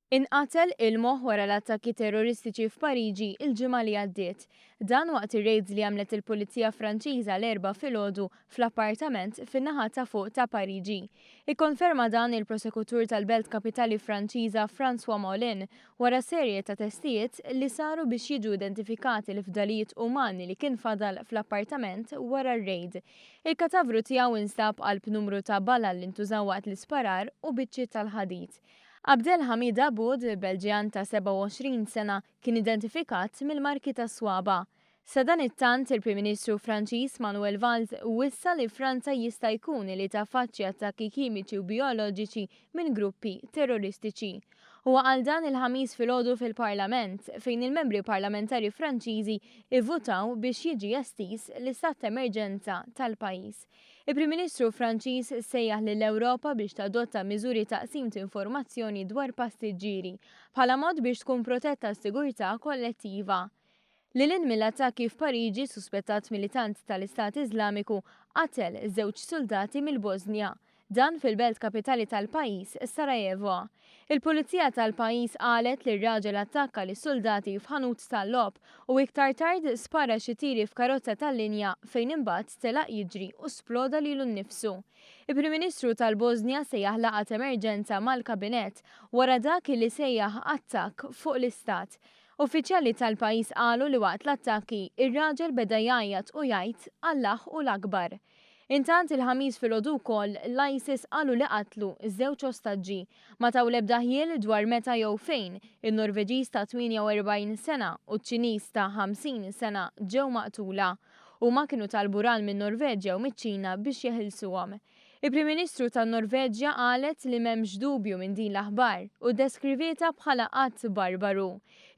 Inqatel il-moħħ wara l-attakki terroristiċi f'Pariġi il-ġimgħa li għaddiet. Dan waqt ir-rejds li għamlet il-Pulizija Franċiża l-erba' filgħodu fl-appartament fin-naħa ta' fuq ta' Pariġi. Ikkonferma dan il-prosekutur tal-Belt Kapitali Franċiża François Molin wara serje ta' testijiet li saru biex jiġu identifikati l-fdalijiet umani li kien fadal fl-appartament wara r-rejd. Il-katavru tiegħu instab qalb numru ta' balla li ntużaw waqt l-isparar u biċċiet tal-ħadid. Abdelhamid Aboud, Belġjan ta' 27 sena, kien identifikat mill-marki ta' swaba. Sa dan it-tant il-Prim Ministru Franċiż Manuel Valls wissa li Franza jista' jkun li taffaċċja attakki kimiċi u bioloġiċi minn gruppi terroristiċi. Huwa qal dan il-ħamis filgħodu fil-Parlament fejn il-membri parlamentari Franċiżi ivvutaw biex jiġi estiż l-istat ta' emerġenza tal-pajjiż. Il-Prim Ministru Franċiż sejjaħ lill-Ewropa biex tadotta miżuri taqsim ta' informazzjoni dwar passiġġieri bħala mod biex tkun protetta s-sigurtà kollettiva. Lilin mill-attakki f'Pariġi suspettat militant tal-Istat Iżlamiku qatel żewġ soldati mill-Bosnja. Dan fil-belt kapitali tal-pajjiż, Sarajevo. Il-Pulizija tal-pajjiż qalet li r-raġel attakka lis soldati f'ħanut tal-logħob u iktar tard spara xi tieri f'karozza tal-linja fejn imbagħad stelaq jiġri u sploda lilu nnifsu. Il-Prim Ministru tal-Bosnja sejjaħ laqgħa emerġenza mal-kabinett wara dak li sejjaħ attakk fuq l-istat. Uffiċjali tal-pajjiż qalu li waqt l-attakki ir-raġel beda jgħajjad u jgħid Alla u l-akbar. Intant il-ħamis filgħodu wkoll l-ISIS qalu li qatlu ż-żewġ ostaġġi ma taw l-ebda ħiel dwar meta jew fejn in-Norveġiż ta' 48 sena u ċ-Ċiniż ta' 50 sena ġew maqtula u ma kienu talburan minn Norveġja u miċ-Ċina biex jeħilsuhom. Il-Prim Ministru tan-Norveġja qalet li m'hemmx dubju minn din l-aħbar u deskrivieta bħala qatt barbaru.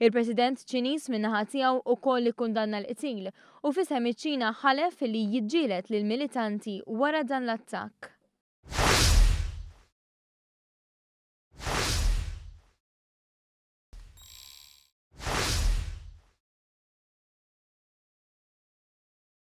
Il-President Ċiniż min-naħa tiegħu wkoll ikkundanna l-qtil u fisem iċ-Ċina ħalef li jiġġieled lill-militanti wara dan l-attakk.